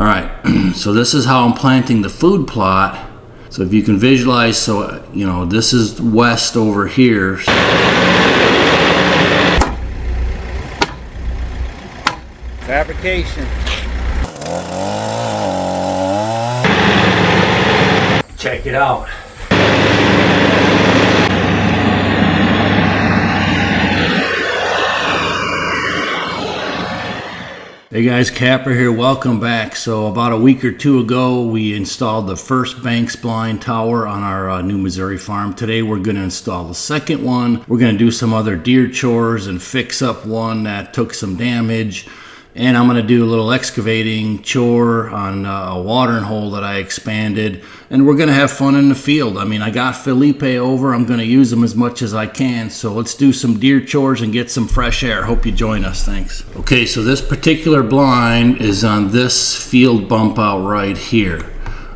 All right, so this is how I'm planting the food plot. So if you can visualize, so you know, this is west over here. Fabrication. Check it out. Hey guys, Kapper here, welcome back. So about a week or two ago, we installed the first Banks blind tower on our new Missouri farm. Today we're going to install the second one. We're going to do some other deer chores and fix up one that took some damage. And I'm going to do a little excavating chore on a watering hole that I expanded. And we're going to have fun in the field. I mean, I got Felipe over. I'm going to use him as much as I can. So let's do some deer chores and get some fresh air. Hope you join us. Thanks. Okay, so this particular blind is on this field bump out right here.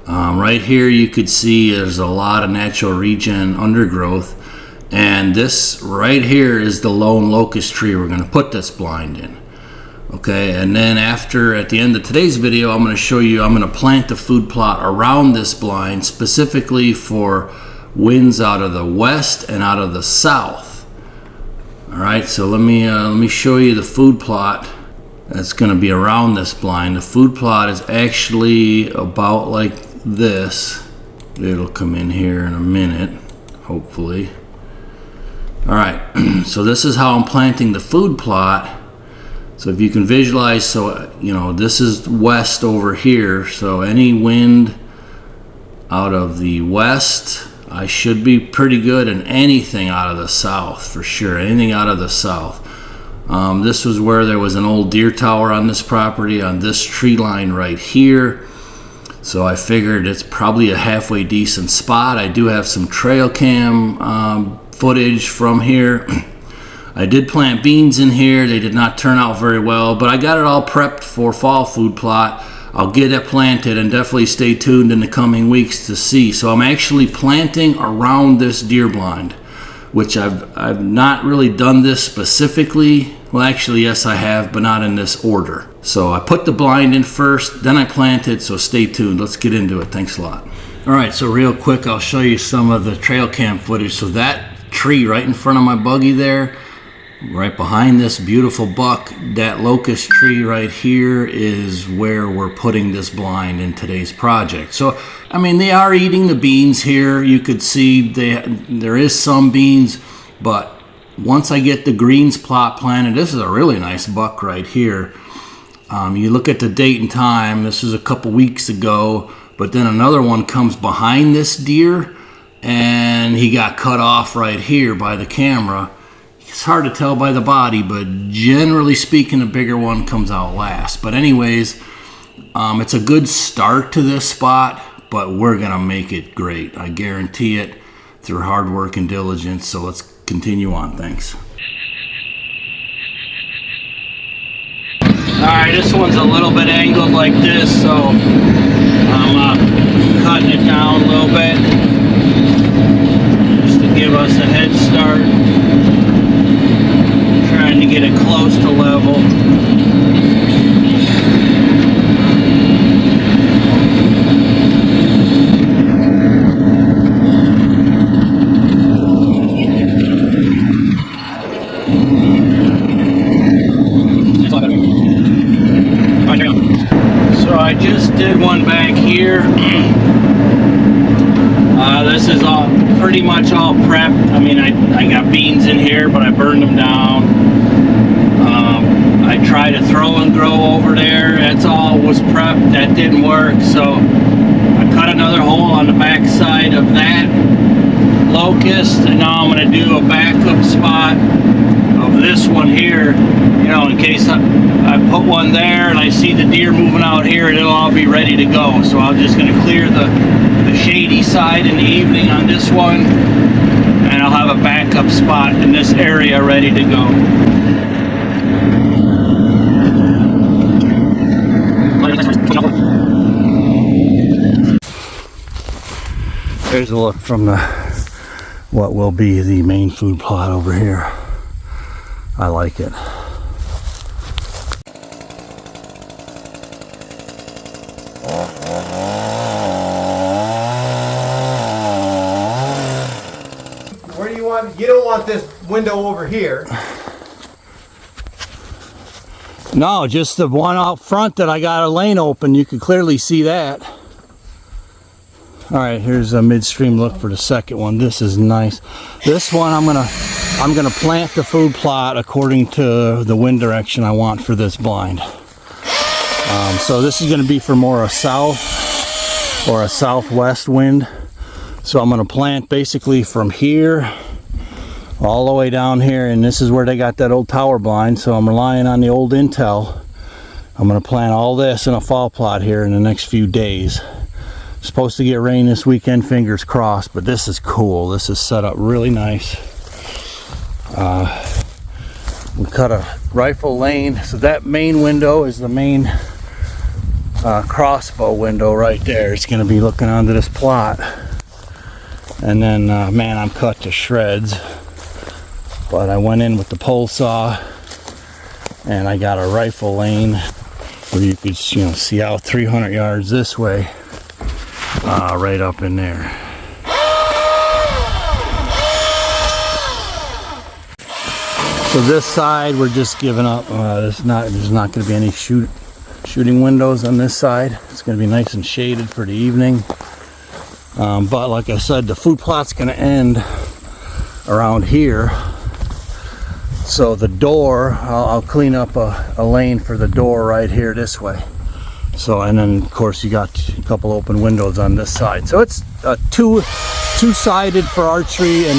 Right here you could see there's a lot of natural regen undergrowth. And this right here is the lone locust tree we're going to put this blind in. Okay, and then at the end of today's video, I'm going to show you, I'm going to plant the food plot around this blind specifically for winds out of the west and out of the south. All right, so let me show you the food plot that's going to be around this blind. The food plot is actually about like this. It'll come in here in a minute, hopefully. All right, so this is how I'm planting the food plot. So if you can visualize, so you know, this is west over here, so any wind out of the west, I should be pretty good, and anything out of the south for sure, anything out of the south. This was where there was an old deer tower on this property, on this tree line right here. So I figured it's probably a halfway decent spot. I do have some trail cam footage from here. I did plant beans in here. They did not turn out very well, but I got it all prepped for fall food plot. I'll get it planted, and definitely stay tuned in the coming weeks to see. So I'm actually planting around this deer blind, which I've not really done this specifically. Well, actually, yes, I have, but not in this order. So I put the blind in first, then I planted, so stay tuned. Let's get into it. Thanks a lot. All right, so real quick, I'll show you some of the trail cam footage. So that tree right in front of my buggy there, right behind this beautiful buck, that locust tree right here is where we're putting this blind in today's project. So, I mean, they are eating the beans here. You could see there is some beans, but once I get the greens plot planted, this is a really nice buck right here. You look at the date and time, this is a couple weeks ago, but then another one comes behind this deer, and he got cut off right here by the camera. It's hard to tell by the body, but generally speaking, the bigger one comes out last. But anyways, it's a good start to this spot, but we're gonna make it great. I guarantee it through hard work and diligence. So let's continue on. Thanks. All right, this one's a little bit angled like this, so I'm cutting it down a little bit just to give us a head start. Trying to get it close to level. So I just did one back here. This is all pretty much all prepped. I mean, I got beans in here, but I burned them down. I tried to throw and grow over there. That's all was prepped. That didn't work. So I cut another hole on the back side of that locust, and now I'm going to do a backup spot of this one here. You know, in case I put one there and I see the deer moving out here, it'll all be ready to go. So I'm just going to clear the shady side in the evening on this one, and I'll have a backup spot in this area ready to go. There's a look from what will be the main food plot over here. I like it. want this window over here. No, just the one out front that I got a lane open. You can clearly see that. All right, here's a midstream look for the second one. This is nice. This one I'm gonna plant the food plot according to the wind direction I want for this blind. So this is gonna be for more a south or a southwest wind. So I'm gonna plant basically from here all the way down here, and this is where they got that old tower blind, so I'm relying on the old intel. I'm gonna plant all this in a fall plot here in the next few days. Supposed to get rain this weekend, fingers crossed, but this is cool. This is set up really nice. We cut a rifle lane, so that main window is the main crossbow window right there. It's gonna be looking onto this plot. And then, man, I'm cut to shreds. But I went in with the pole saw, and I got a rifle lane where you could, see out 300 yards this way, right up in there. So this side we're just giving up. There's not going to be any shooting windows on this side. It's going to be nice and shaded for the evening. But like I said, the food plot's going to end around here. So the door, I'll clean up a lane for the door right here this way. So, and then of course you got a couple open windows on this side. So it's two-sided for archery and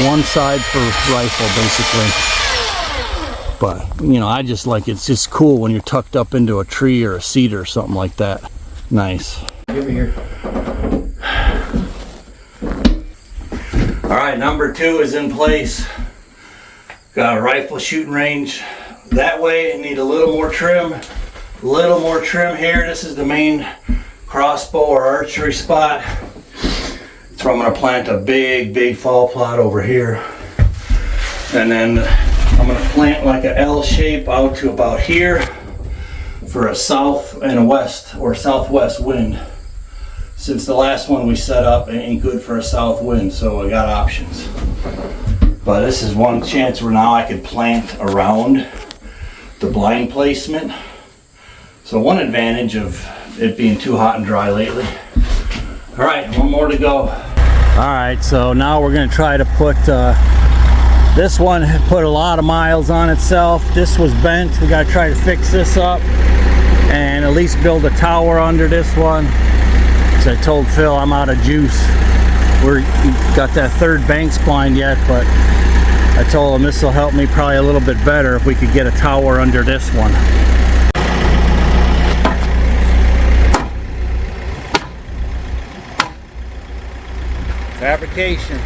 one side for rifle basically. But I just like it's just cool when you're tucked up into a tree or a cedar or something like that. Nice. Give me here. All right, number 2 is in place. Got a rifle shooting range that way. I need a little more trim here. This is the main crossbow or archery spot. That's where I'm going to plant a big fall plot over here. And then I'm going to plant like a L shape out to about here for a south and a west or southwest wind. Since the last one we set up ain't good for a south wind, so I got options. But this is one chance where now I can plant around the blind placement. So one advantage of it being too hot and dry lately. All right, one more to go. All right, so now we're gonna try to put, this one had put a lot of miles on itself. This was bent. We gotta try to fix this up and at least build a tower under this one. So I told Phil I'm out of juice. We got that third Banks blind yet, but I told him this will help me probably a little bit better if we could get a tower under this one. Fabrication.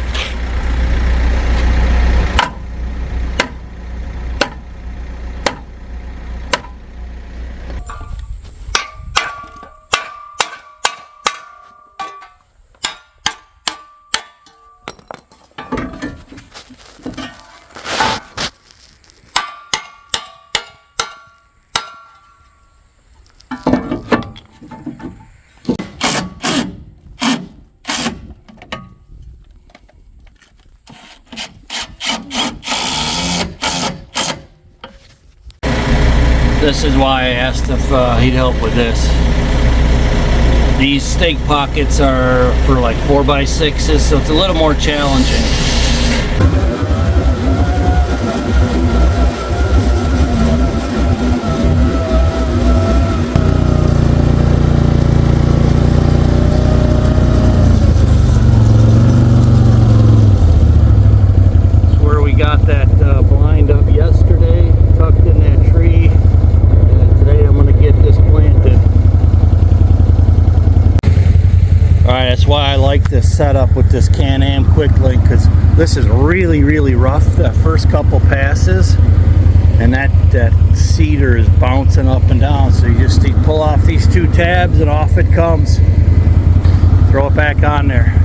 This is why I asked if he'd help with this. These stake pockets are for like 4x6s, so it's a little more challenging. That's where we got that blind up yesterday, tucked in that tree. Today I'm going to get this planted. Alright, that's why I like this setup with this Can-Am quick link, because this is really rough that first couple passes, and that cedar is bouncing up and down, so you just pull off these 2 tabs and off it comes. Throw it back on there.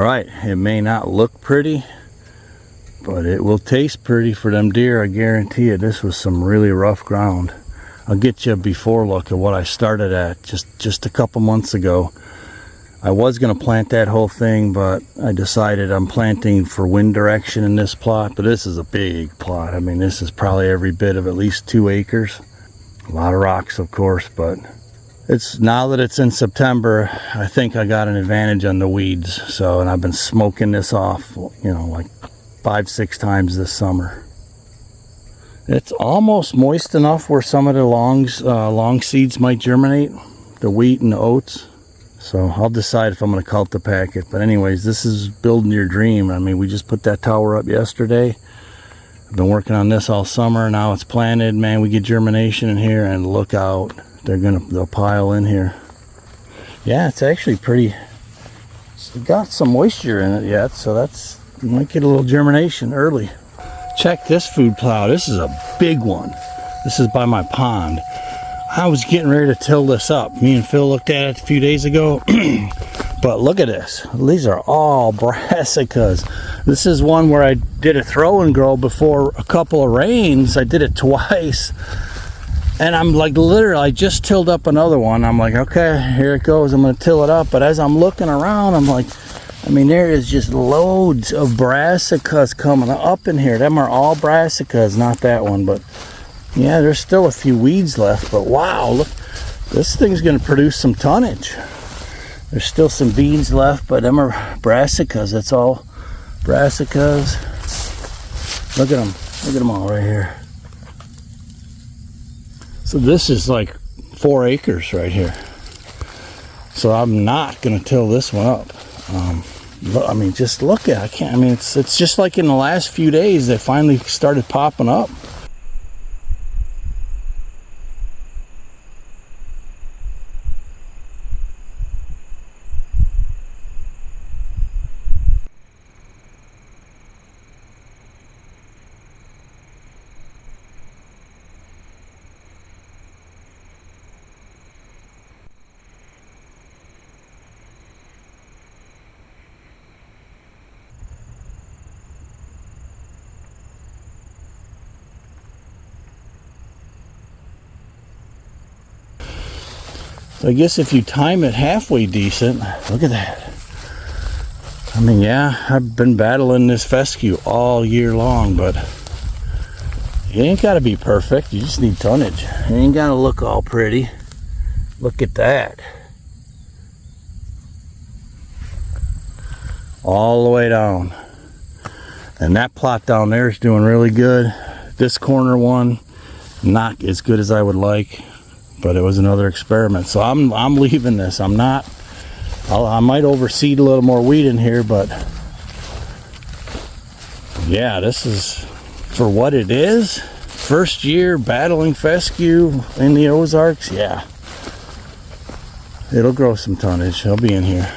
All right, it may not look pretty, but it will taste pretty for them deer, I guarantee you. This was some really rough ground. I'll get you a before look at what I started at just a couple months ago. I was going to plant that whole thing, but I decided I'm planting for wind direction in this plot. But this is a big plot. I mean, this is probably every bit of at least 2 acres. A lot of rocks, of course, but it's now that it's in September, I think I got an advantage on the weeds. So, and I've been smoking this off, you know, like 5-6 times this summer. It's almost moist enough where some of the long seeds might germinate, the wheat and the oats. So I'll decide if I'm going to cultipack it. But anyways, this is building your dream. I mean, we just put that tower up yesterday. I've been working on this all summer. Now it's planted. Man, we get germination in here, and look out. They'll pile in here. Yeah, it's actually pretty. It's got some moisture in it yet, so you might get a little germination early. Check this food plow. This is a big one. This is by my pond. I was getting ready to till this up. Me and Phil looked at it a few days ago. But look at this. These are all brassicas. This is one where I did a throw and grow before a couple of rains. I did it twice. And I'm like, literally, I just tilled up another one. I'm like, okay, here it goes. I'm going to till it up. But as I'm looking around, I'm like, I mean, there is just loads of brassicas coming up in here. Them are all brassicas, not that one, but yeah, there's still a few weeds left, but wow, look, this thing's going to produce some tonnage. There's still some beans left, but them are brassicas. That's all brassicas. Look at them all right here. So this is like 4 acres right here. So I'm not going to till this one up. I mean, just look at it. I can't. I mean, it's just like in the last few days they finally started popping up. So I guess if you time it halfway decent, look at that. I mean, yeah, I've been battling this fescue all year long, but you ain't got to be perfect. You just need tonnage. You ain't got to look all pretty. Look at that. All the way down. And that plot down there is doing really good. This corner one, not as good as I would like. But it was another experiment, so I'm leaving this. I might overseed a little more wheat in here, but yeah, this is for what it is. First year battling fescue in the Ozarks. Yeah, it'll grow some tonnage. I'll be in here.